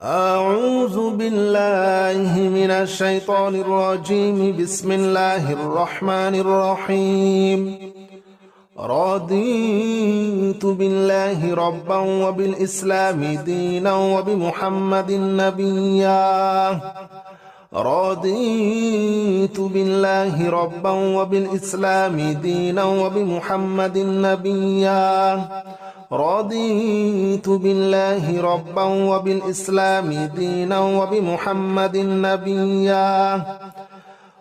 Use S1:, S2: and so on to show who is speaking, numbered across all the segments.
S1: أعوذ بالله من الشيطان الرجيم. بسم الله الرحمن الرحيم. رضيت بالله ربا وبالإسلام دينا وبمحمد نبيا. رضيت بالله ربا وبالإسلام دينا وبمحمد نبيا. رضيت بالله ربا وبالإسلام دينا وبمحمد نبيا.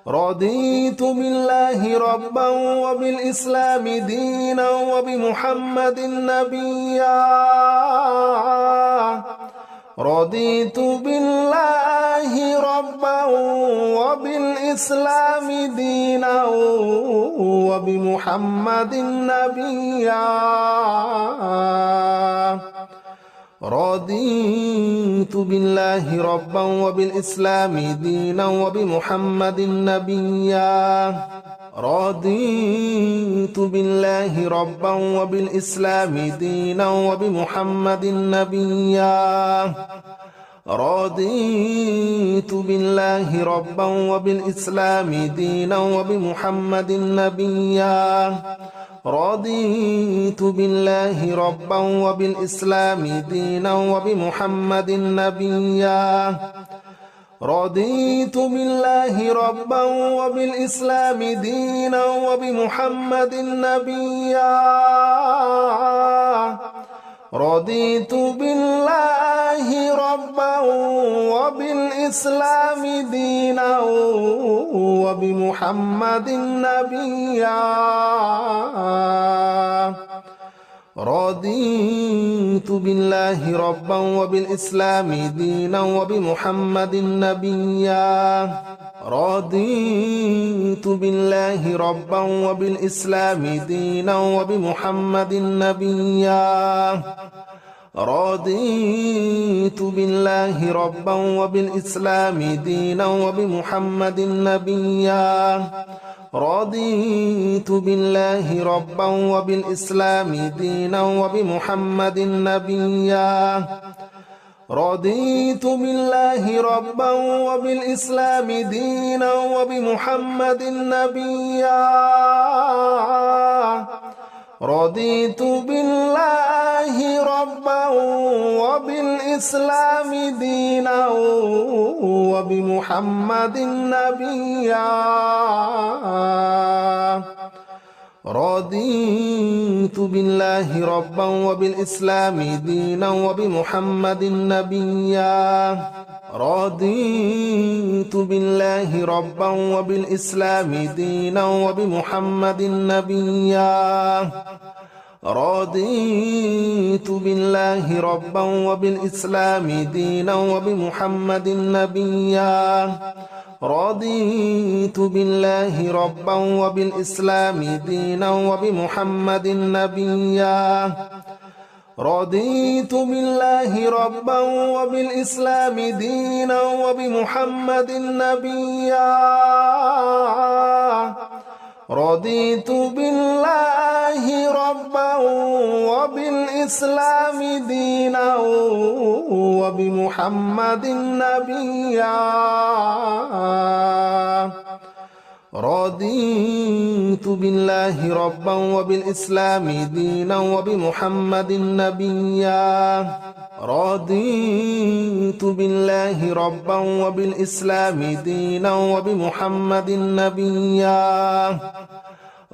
S1: رضيت بالله ربا وبالإسلام دينا وبمحمد نبيا. رضيت بالله ربا وبالإسلام دينا وبمحمد نبيا. رضيت بالله ربا وبالإسلام دينا وبمحمد نبيا. رضيت بالله ربا وبالإسلام دينا وبمحمد نبيا. رضيت بالله ربا وبالإسلام دينا وبمحمد نبيا. رضيت بالله ربا وبالإسلام دينا وبمحمد نبيا. رضيت بالله ربا وبالإسلام دينا وبمحمد نبيا. رضيت بالله ربا وبالإسلام دينا وبمحمد نبيا. رضيت بالله ربا وبالإسلام دينا وبمحمد نبيا. رضيت بالله ربا وبالإسلام دينا وبمحمد نبيا. رضيت بالله ربا وبالإسلام دينا وبمحمد نبيا. رضيت بالله ربا وبالإسلام دينا وبمحمد نبيا. رضيت بالله ربا وبالإسلام دينا وبمحمد نبيا. رضيت بالله ربا وبالإسلام دينا وبمحمد نبيا. رضيت بالله ربا وبالإسلام دينا وبمحمد نبيا. رضيت بالله ربا وبالإسلام دينا وبمحمد نبيا. رضيت بالله ربا وبالإسلام دينا وبمحمد نبيا. رضيت بالله ربا وبالإسلام دينا وبمحمد نبيا. رضيت بالله ربا وبالإسلام دينا وبمحمد نبيا. رضيت بالله ربا وبالإسلام دينا وبمحمد نبيا. رضيت بالله ربا وبالإسلام دينا وبمحمد نبيا. رضيت بالله ربا وبالإسلام دينا وبمحمد نبيا.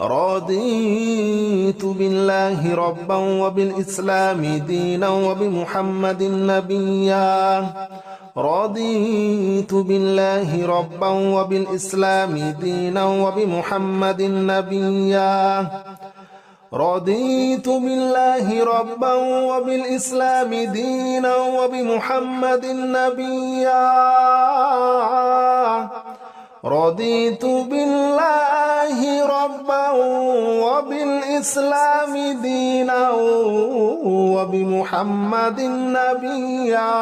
S1: رضيت بالله ربا وبالإسلام دينا وبمحمد نبيا. رضيت بالله ربا وبالإسلام دينا وبمحمد نبيا. رضيت بالله ربا وبالإسلام دينا وبمحمد نبيا. رضيت بالله ربا وبالإسلام دينا وبمحمد نبيا.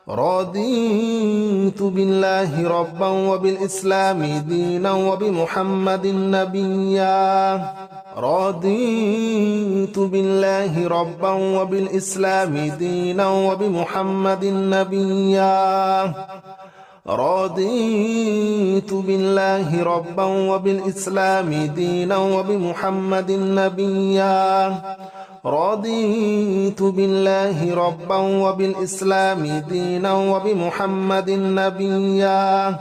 S1: رضيت بالله ربا وبالإسلام دينا وبمحمد نبيا. رضيت بالله ربا وبالإسلام دينا وبمحمد نبيا رضيت بالله ربا وبالإسلام دينا وبمحمد نبيا رضيت بالله ربا وبالإسلام دينا وبمحمد نبيا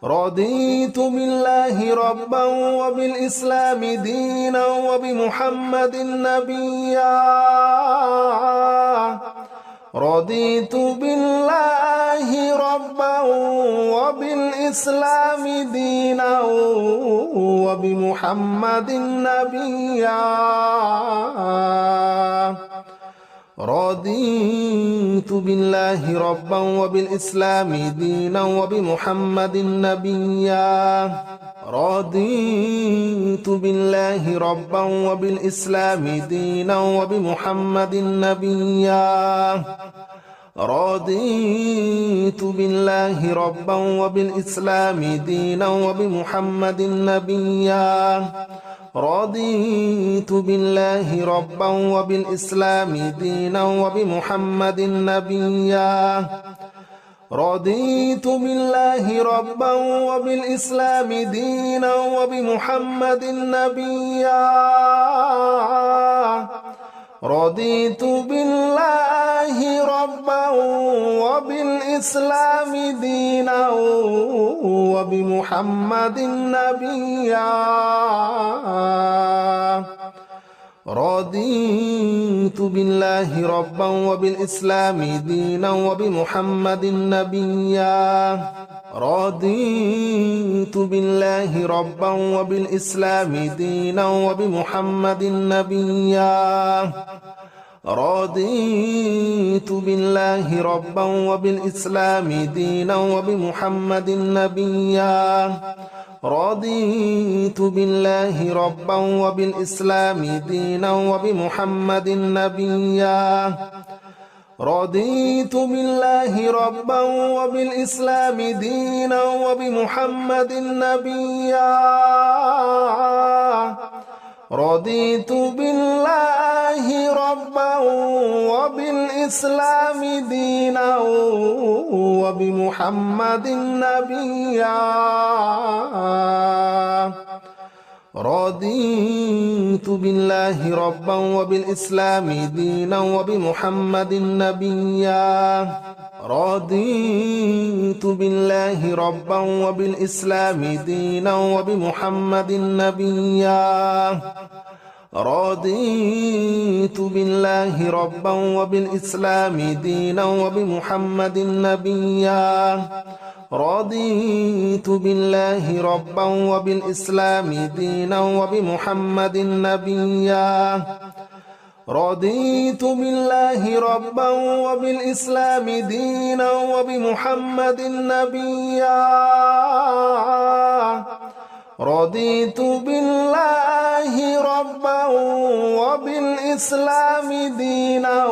S1: رضيت بالله ربا وبالإسلام دينا وبمحمد نبيا رضيت بالله ربا وبالإسلام دينا وبمحمد نبيا رضيت بالله ربا وبالإسلام دينا وبمحمد نبيا رضيت بالله ربا وبالإسلام دينا وبمحمد نبيا رضيت بالله ربا وبالإسلام دينا وبمحمد نبيا رضيت بالله ربا وبالإسلام دينا وبمحمد نبيا رضيت بالله ربا وبالإسلام دينا وبمحمد نبيا رضيت بالله ربا وبالإسلام دينا وبمحمد نبيا رضيت بالله ربا وبالإسلام دينا وبمحمد نبيا رضيت بالله ربا وبالإسلام دينا وبمحمد نبيا رضيت بالله ربا وبالإسلام دينا وبمحمد نبيا رضيت بالله ربا وبالإسلام دينا وبمحمد نبيا رضيت بالله ربا وبالإسلام دينا وبمحمد نبيا رضيت بالله ربا وبالإسلام دينا وبمحمد نبيا رضيت بالله ربا وبالإسلام دينا وبمحمد نبيا رضيت بالله ربا وبالإسلام دينا وبمحمد نبيا رضيت بالله ربا وبالإسلام دينا وبمحمد نبيا رضيت بالله ربا وبالإسلام دينا وبمحمد نبيا رضيت بالله ربا وبالإسلام دينا وبمحمد نبيا رضيت بالله ربا وبالإسلام دينا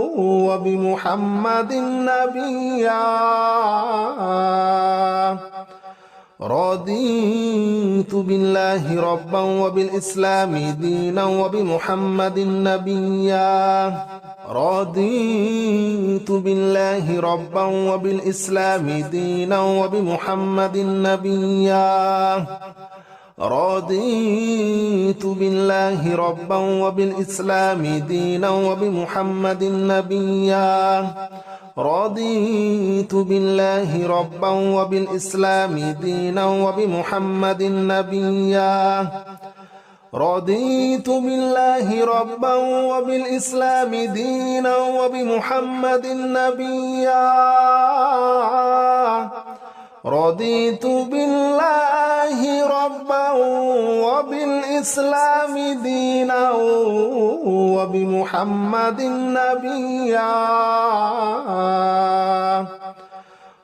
S1: وبمحمد نبيا رضيت بالله ربا وبالإسلام دينا وبمحمد نبيا رضيت بالله ربا وبالإسلام دينا وبمحمد نبيا رضيت بالله ربا وبالإسلام دينا وبمحمد نبيا رضيت بالله ربا وبالإسلام دينا وبمحمد نبيا رضيت بالله ربا وبالإسلام دينا وبمحمد نبيا رضيت بالله ربا وبالإسلام دينا وبمحمد نبيا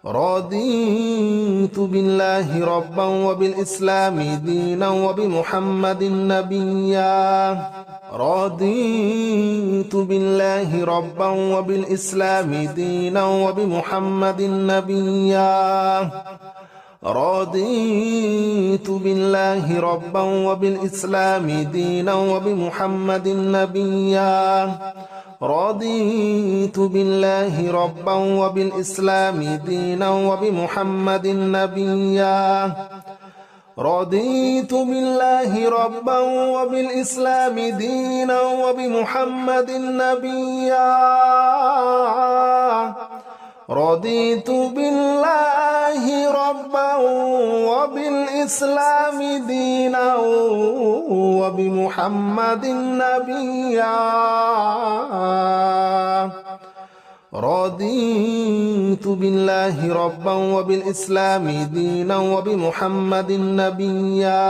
S1: رضيت بالله ربا وبالإسلام دينا وبمحمد نبيا رضيت بالله ربا وبالإسلام دينا وبمحمد نبيا رضيت بالله ربا وبالإسلام دينا وبمحمد نبيا رضيت بالله ربا وبالإسلام دينا وبمحمد نبيا رضيت بالله ربا وبالإسلام دينا وبمحمد نبيا رضيت بالله ربا وبالإسلام دينا وبمحمد نبيا رضيت بالله ربا وبالإسلام دينا وبمحمد نبيا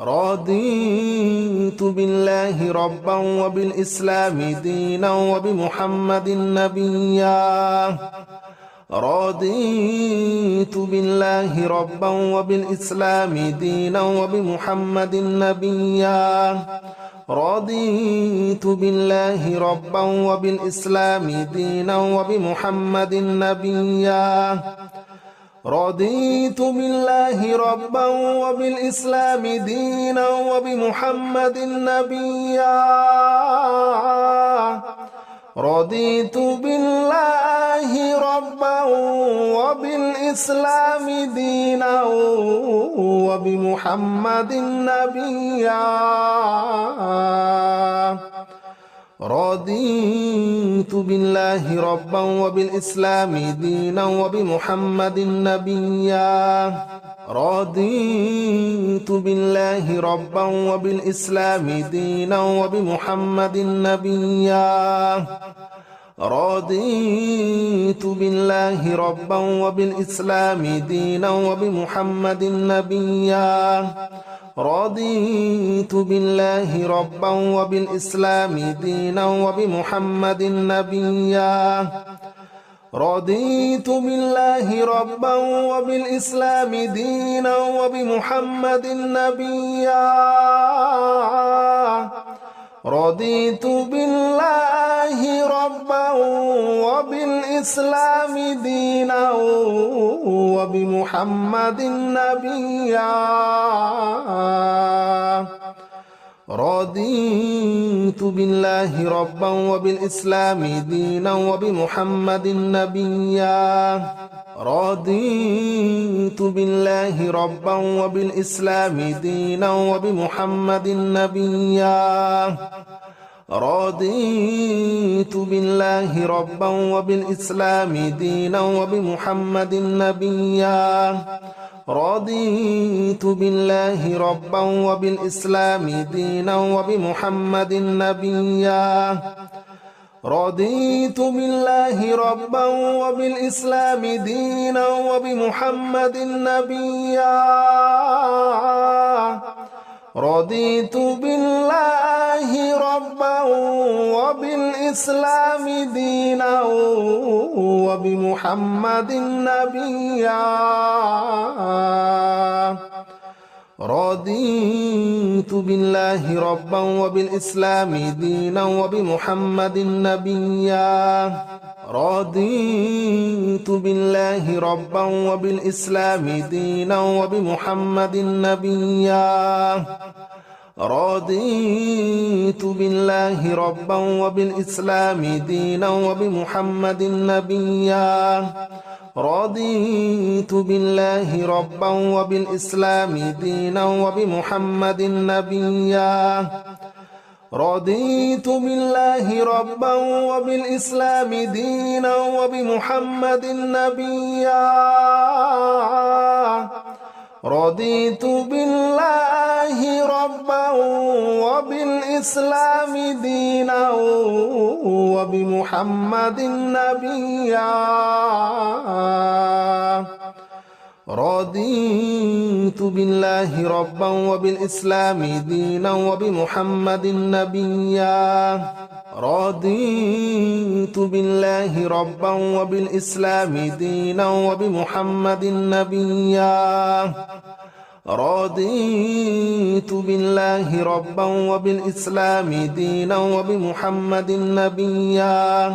S1: رضيت بالله ربا وبالإسلام دينا وبمحمد نبيا رضيت بالله ربا وبالإسلام دينا وبمحمد نبيا رضيت بالله ربا وبالإسلام دينا وبمحمد نبيا رضيت بالله ربا وبالإسلام دينا وبمحمد نبيا رضيت بالله ربا وبالإسلام دينا وبمحمد نبيا رضيت بالله ربا وبالإسلام دينا وبمحمد نبيا رضيت بالله ربا وبالإسلام دينا وبمحمد نبيا رضيت بالله ربا وبالإسلام دينا وبمحمد نبيا رضيت بالله ربا وبالإسلام دينا وبمحمد نبيا رضيت بالله ربا وبالإسلام دينا وبمحمد نبيا رضيت بالله ربا وبالإسلام دينا وبمحمد نبيا رضيت بالله ربا وبالإسلام دينا وبمحمد نبيا رضيت بالله ربا وبالإسلام دينا وبمحمد نبيا رضيت بالله ربا وبالإسلام دينا وبمحمد نبيا رضيت بالله ربا وبالإسلام دينا وبمحمد نبيا رضيت بالله ربا وبالإسلام دينا وبمحمد نبيا رضيت بالله ربا وبالإسلام دينا وبمحمد نبيا رضيت بالله ربا وبالإسلام دينا وبمحمد نبيا رضيت بالله ربا وبالإسلام دينا وبمحمد نبيا رضيت بالله ربا وبالإسلام دينا وبمحمد نبيا رضيت بالله ربا وبالإسلام دينا وبمحمد نبيا رضيت بالله ربا وبالإسلام دينا وبمحمد نبيا رضيت بالله ربا وبالإسلام دينا وبمحمد نبيا رضيت بالله ربا وبالإسلام دينا وبمحمد نبيا رضيت بالله ربا وبالإسلام دينا وبمحمد نبيا رضيت بالله ربا وبالإسلام دينا وبمحمد نبيا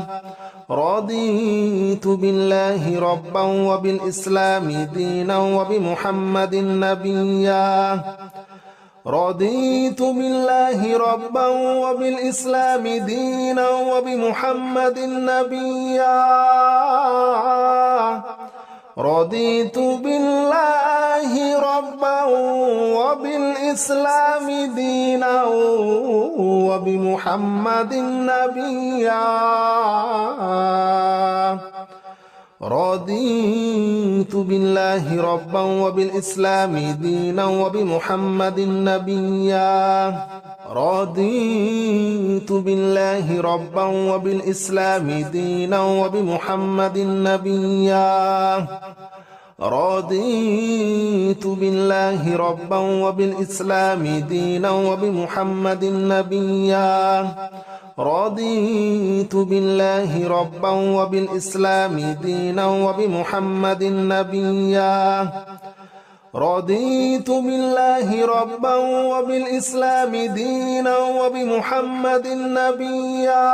S1: رضيت بالله ربا وبالإسلام دينا وبمحمد نبيا رضيت بالله ربا وبالإسلام دينا وبمحمد نبيا رضيت بالله ربا وبالإسلام دينا وبمحمد نبيا رضيت بالله ربا وبالإسلام دينا وبمحمد نبيا رضيت بالله ربا وبالإسلام دينا وبمحمد نبيا رضيت بالله ربا وبالإسلام دينا وبمحمد نبيا رضيت بالله ربا وبالإسلام دينا وبمحمد نبيا رضيت بالله ربا وبالإسلام دينا وبمحمد نبيا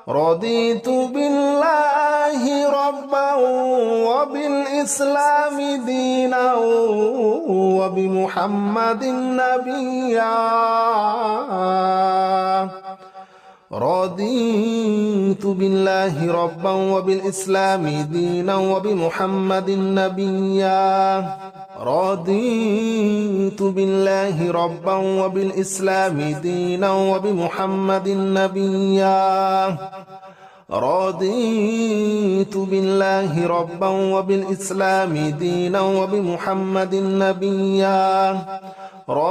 S1: رضيت بالله ربا وبالإسلام دينا وبمحمد نبيا رضيت بالله ربا وبالإسلام دينا وبمحمد نبيا رضيت بالله ربا وبالإسلام دينا وبمحمد نبيا رضيت بالله ربا وبالإسلام دينا وبمحمد نبيا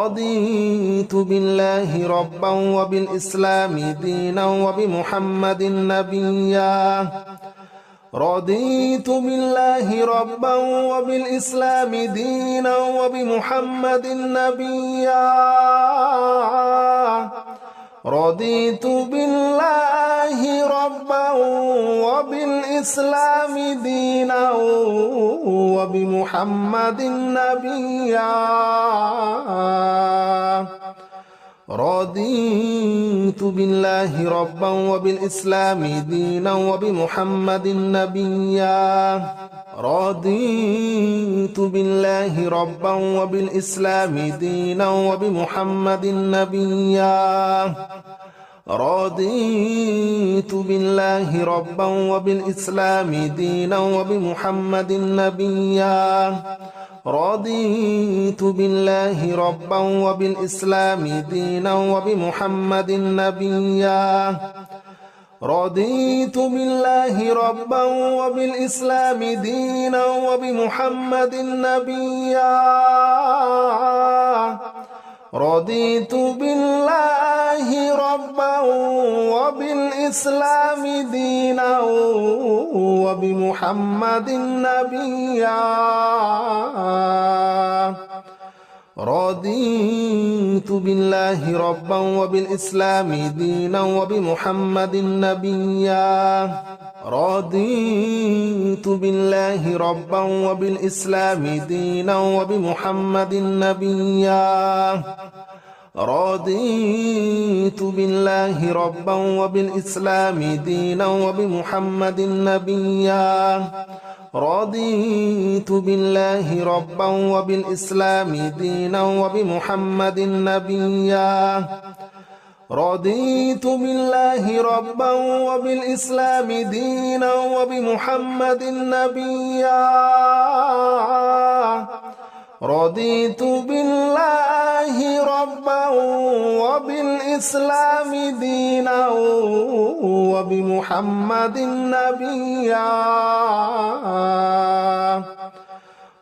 S1: رضيت بالله ربا وبالإسلام دينا وبمحمد نبيا رضيت بالله ربا وبالإسلام دينا وبمحمد نبيا رضيت بالله ربا وبالإسلام دينا وبمحمد نبيا رضيت بالله ربا وبالإسلام دينا وبمحمد نبيا رضيت بالله ربا وبالإسلام دينا وبمحمد نبيا رضيت بالله ربا وبالإسلام دينا وبمحمد نبيا رضيت بالله ربا وبالإسلام دينا وبمحمد نبيا رضيت بالله ربا وبالإسلام دينا وبمحمد نبيا رضيت بالله ربا وبالإسلام دينا وبمحمد نبيا رضيت بالله ربا وبالإسلام دينا وبمحمد نبيا رضيت بالله ربا وبالإسلام دينا وبمحمد نبيا رضيت بالله ربا وبالإسلام دينا وبمحمد نبيا رضيت بالله ربا وبالإسلام دينا وبمحمد نبيا رضيت بالله ربا وبالإسلام دينا وبمحمد نبيا رضيت بالله ربا وبالإسلام دينا وبمحمد نبيا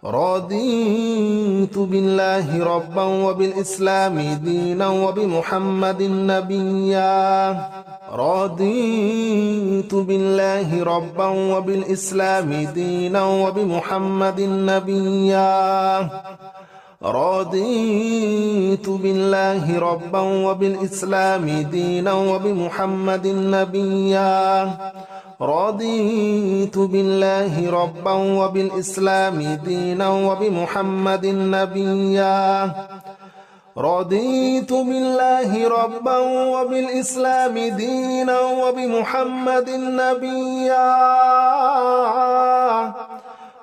S1: رضيت بالله ربا وبالإسلام دينا وبمحمد نبيا رضيت بالله ربا وبالإسلام دينا وبمحمد نبيا رضيت بالله ربا وبالإسلام دينا وبمحمد نبيا رضيت بالله ربا وبالإسلام دينا وبمحمد نبيا رضيت بالله ربا وبالإسلام دينا وبمحمد نبيا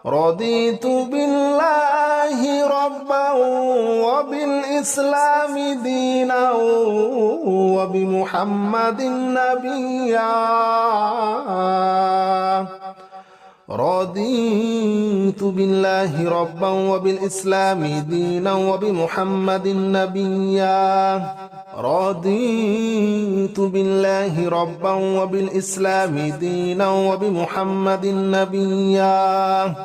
S1: رضيت بالله ربا وبالإسلام دينا وبمحمد نبيا رضيت بالله ربا وبالإسلام دينا وبمحمد نبيا رضيت بالله ربا وبالإسلام دينا وبمحمد نبيا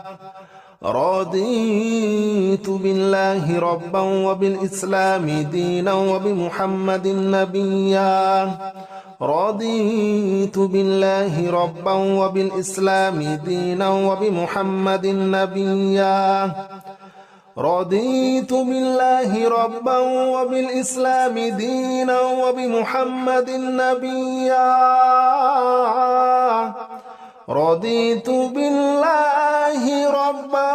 S1: رضيت بالله ربا وبالإسلام دينا وبمحمد نبيا رضيت بالله ربا وبالإسلام دينا وبمحمد نبيا رضيت بالله ربا وبالإسلام دينا وبمحمد نبيا رضيت بالله ربا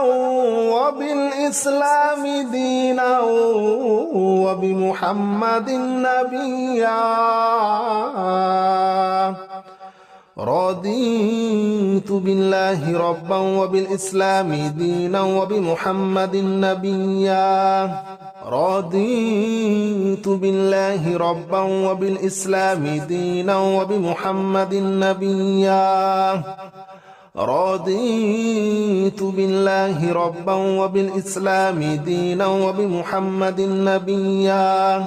S1: وبالإسلام دينا وبمحمد نبيا رضيت بالله ربا وبالإسلام دينا وبمحمد نبيا رضيت بالله ربا وبالإسلام دينا وبمحمد نبيا رضيت بالله ربا وبالإسلام دينا وبمحمد نبيا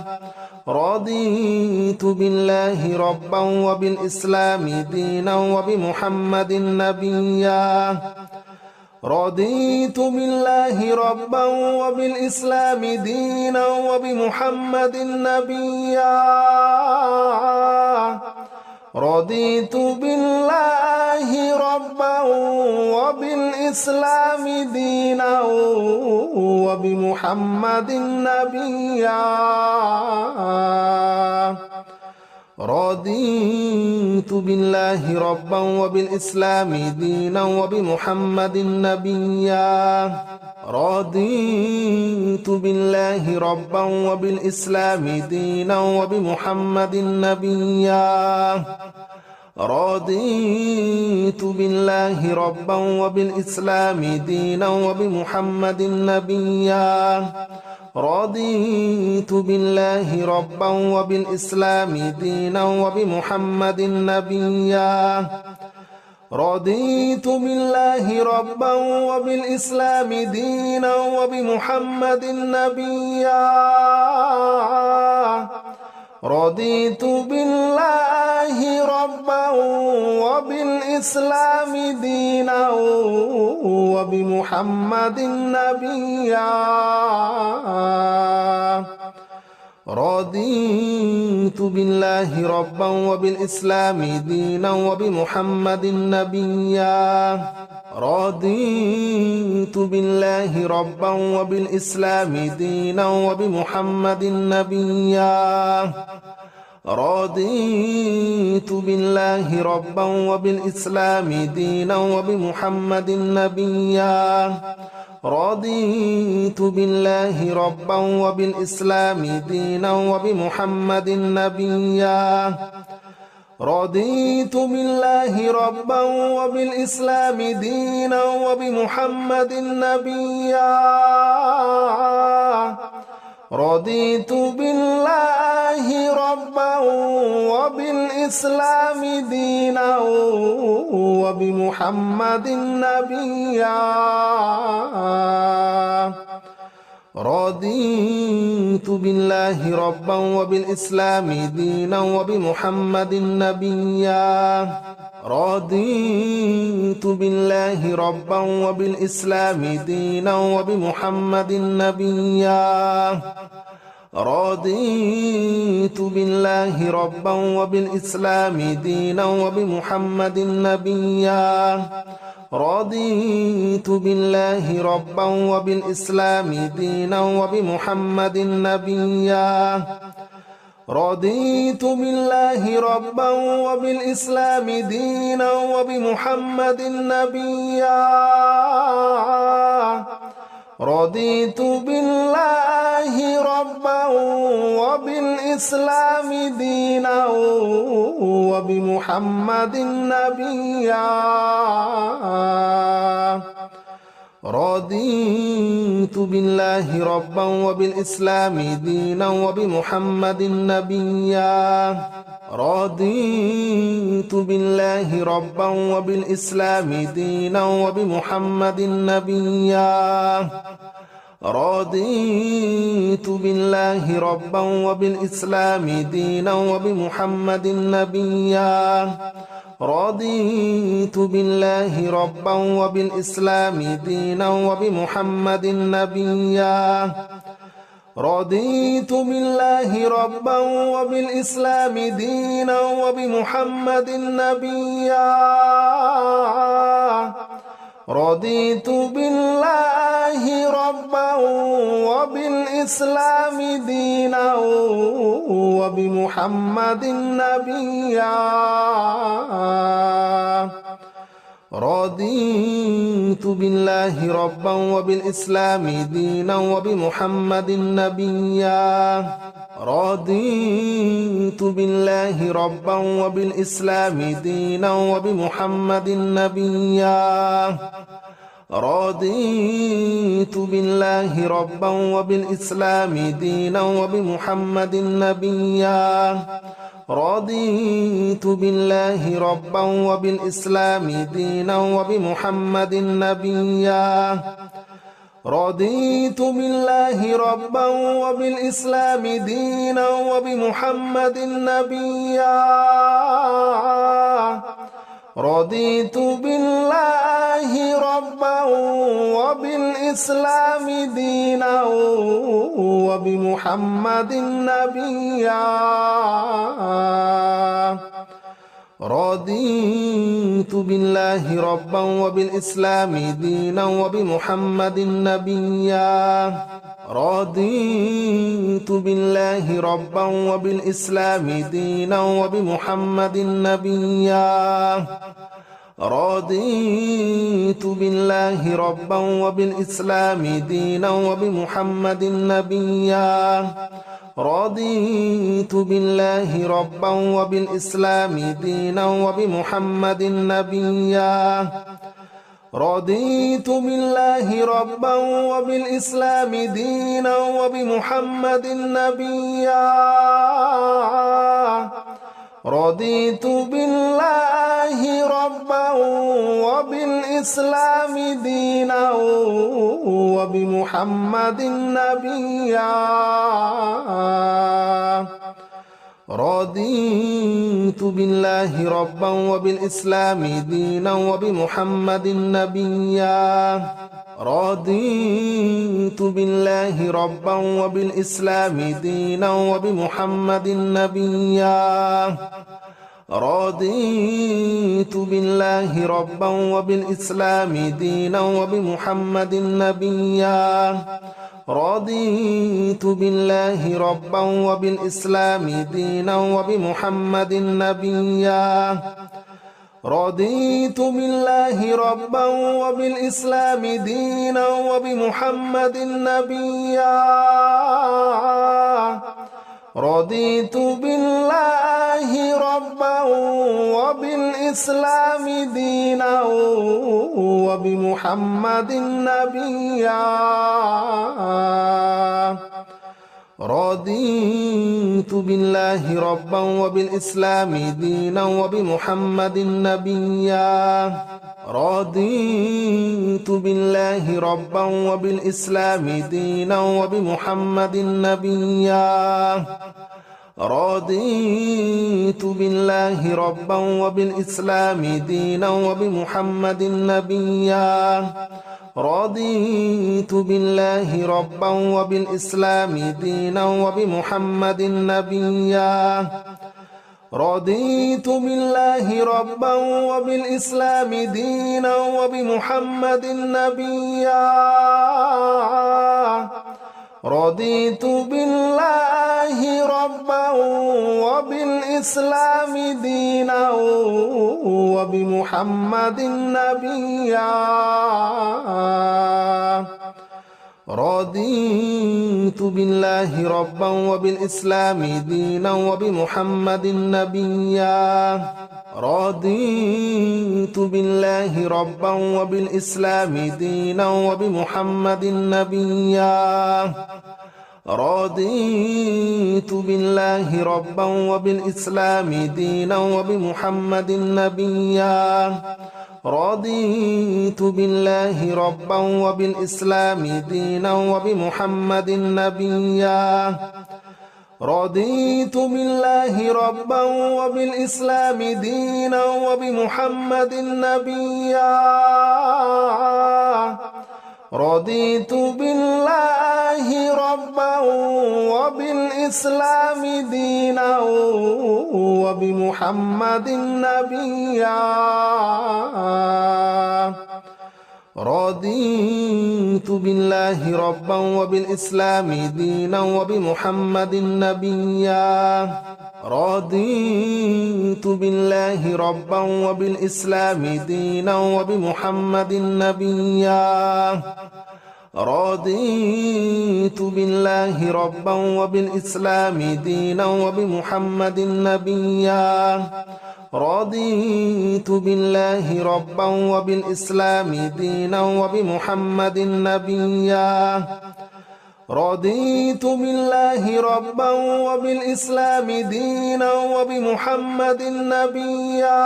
S1: رضيت بالله ربا وبالإسلام دينا وبمحمد نبيا رضيت بالله ربا وبالإسلام دينا وبمحمد نبيا رضيت بالله ربا وبالإسلام دينا وبمحمد نبيا رضيت بالله ربا وبالإسلام دينا وبمحمد نبيا رضيت بالله ربا وبالإسلام دينا وبمحمد نبيا رضيت بالله ربا وبالإسلام دينا وبمحمد نبيا رضيت بالله ربا وبالإسلام دينا وبمحمد نبيا رضيت بالله ربا وبالإسلام دينا وبمحمد نبيا رضيت بالله ربا وبالإسلام دينا وبمحمد نبيا رضيت بالله ربا وبالإسلام دينا وبمحمد نبيا رضيت بالله ربا وبالإسلام دينا وبمحمد نبيا رضيت بالله ربا وبالإسلام دينا وبمحمد نبيا رضيت بالله ربا وبالإسلام دينا وبمحمد نبيا رضيت بالله ربا وبالإسلام دينا وبمحمد نبيا رضيت بالله ربا وبالإسلام دينا وبمحمد نبيا رضيت بالله ربا وبالإسلام دينا وبمحمد نبيا رضيت بالله ربا وبالإسلام دينا وبمحمد نبيا رضيت بالله ربا وبالإسلام دينا وبمحمد نبيا رضيت بالله ربا وبالإسلام دينا وبمحمد نبيا رضيت بالله ربا وبالإسلام دينا وبمحمد نبيا رضيت بالله ربا وبالإسلام دينا وبمحمد نبيا رضيت بالله ربا وبالإسلام دينا وبمحمد نبيا رضيت بالله ربا وبالإسلام دينا وبمحمد نبيا رضيت بالله ربا وبالإسلام دينا وبمحمد نبيا رضيت بالله ربا وبالإسلام دينا وبمحمد نبيا رضيت بالله ربا وبالإسلام دينا وبمحمد نبيا رضيت بالله ربا وبالإسلام دينا وبمحمد نبيا رضيت بالله ربا وبالإسلام دينا وبمحمد نبيا رضيت بالله ربا وبالإسلام دينا وبمحمد نبيا رضيت بالله ربا وبالإسلام دينا وبمحمد نبيا رضيت بالله ربا وبالإسلام دينا وبمحمد نبيا رضيت بالله ربا وبالإسلام دينا وبمحمد نبيا رضيت بالله ربا وبالإسلام دينا وبمحمد نبيا رضيت بالله ربا وبالإسلام دينا وبمحمد نبيا رضيت بالله ربا وبالإسلام دينا وبمحمد نبيا رضيت بالله ربا وبالإسلام دينا وبمحمد نبيا رضيت بالله ربا وبالإسلام دينا وبمحمد نبيا رضيت بالله ربا وبالإسلام دينا وبمحمد نبيا رضيت بالله ربا وبالإسلام دينا وبمحمد نبيا رضيت بالله ربا وبالإسلام دينا وبمحمد نبيا رضيت بالله ربا وبالإسلام دينا وبمحمد نبيا رضيت بالله ربا وبالإسلام دينا وبمحمد نبيا رضيت بالله ربا وبالإسلام دينا وبمحمد نبيا رضيت بالله ربا وبالإسلام دينا وبمحمد نبيا رضيت بالله ربا وبالإسلام دينا وبمحمد نبيا رضيت بالله ربا وبالإسلام دينا وبمحمد نبيا رضيت بالله ربا وبالإسلام دينا وبمحمد نبيا رضيت بالله ربا وبالإسلام دينا وبمحمد نبيا رضيت بالله ربا وبالإسلام دينا وبمحمد نبيا رضيت بالله ربا وبالإسلام دينا وبمحمد نبيا رضيت بالله ربا وبالإسلام دينا وبمحمد نبيا رضيت بالله ربا وبالإسلام دينا وبمحمد نبيا رضيت بالله ربا وبالإسلام دينا وبمحمد نبيا رضيت بالله ربا وبالإسلام دينا وبمحمد نبيا رضيت بالله ربا وبالإسلام دينا وبمحمد نبيا رضيت بالله ربا وبالإسلام دينا وبمحمد نبيا رضيت بالله ربا وبالإسلام دينا وبمحمد نبيا رضيت بالله ربا وبالإسلام دينا وبمحمد نبيا رضيت بالله ربا وبالإسلام دينا وبمحمد نبيا رضيت بالله ربا وبالإسلام دينا وبمحمد نبيا رضيت بالله ربا وبالإسلام دينا وبمحمد نبيا رضيت بالله ربا وبالإسلام دينا وبمحمد نبيا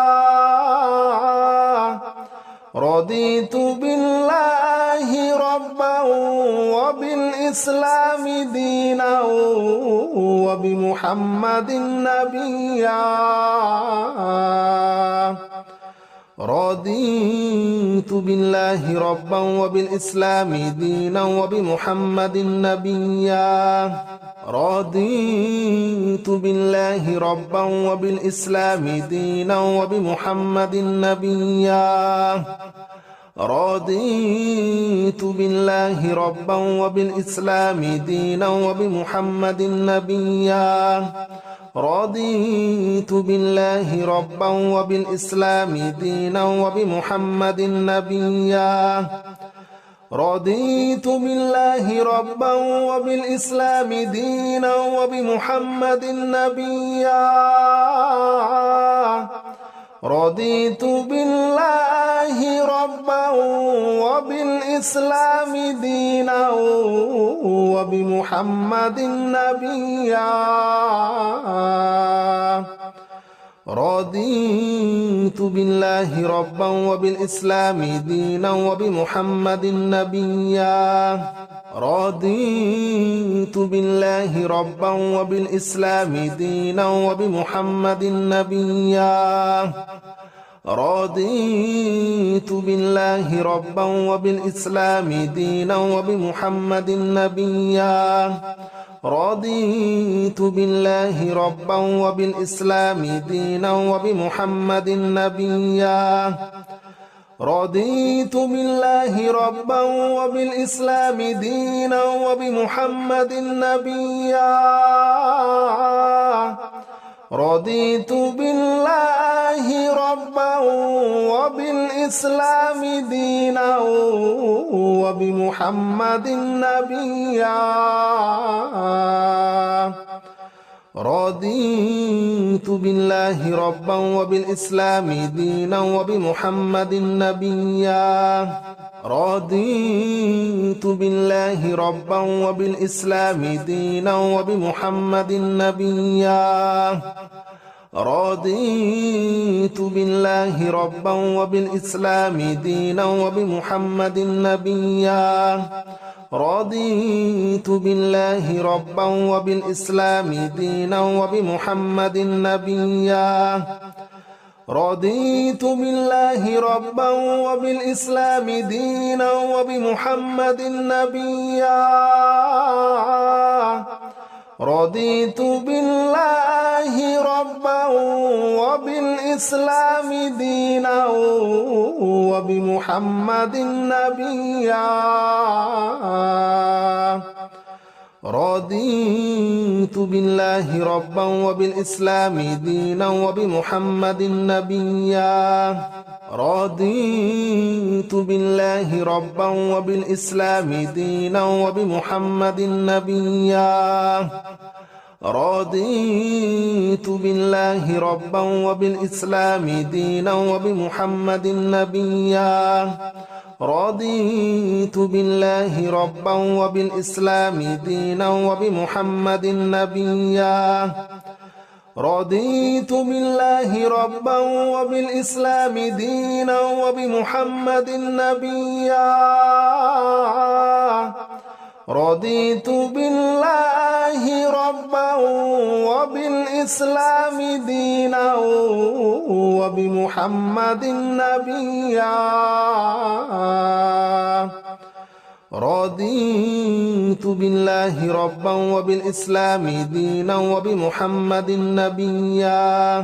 S1: رضيت بالله ربا وبالإسلام دينا وبمحمد نبيا رضيت بالله ربا وبالإسلام دينا وبمحمد نبيا رضيت بالله ربا وبالإسلام دينا وبمحمد نبيا رضيت بالله ربا وبالإسلام دينا وبمحمد نبيا رضيت بالله ربا وبالإسلام دينا وبمحمد نبيا رضيت بالله ربا وبالإسلام دينا وبمحمد نبيا رضيت بالله ربا وبالإسلام دينا وبمحمد نبيا رضيت بالله ربا وبالإسلام دينا وبمحمد نبيا رضيت بالله ربا وبالإسلام دينا وبمحمد نبيا رضيت بالله ربا وبالإسلام دينا وبمحمد نبيا رضيت بالله ربا وبالإسلام دينا وبمحمد نبيا رضيت بالله ربا وبالإسلام دينا وبمحمد نبيا رضيت بالله ربا وبالإسلام دينا وبمحمد نبيا رضيت بالله ربا وبالإسلام دينا وبمحمد نبيا رضيت بالله ربا وبالإسلام دينا وبمحمد نبيا رضيت بالله ربا وبالإسلام دينا وبمحمد نبيا رضيت بالله ربا وبالإسلام دينا وبمحمد نبيا رضيت بالله ربا وبالإسلام دينا وبمحمد نبيا رضيت بالله ربا وبالإسلام دينا وبمحمد نبيا رضيت بالله ربا وبالإسلام دينا وبمحمد نبيا رضيت بالله ربا وبالإسلام دينا وبمحمد نبيا رضيت بالله ربا وبالإسلام دينا وبمحمد نبيا رضيت بالله ربا وبالإسلام دينا وبمحمد نبيا رضيت بالله ربا وبالإسلام دينا وبمحمد نبيا رضيت بالله ربا وبالإسلام دينا وبمحمد نبيا رضيت بالله ربا وبالإسلام دينا وبمحمد نبيا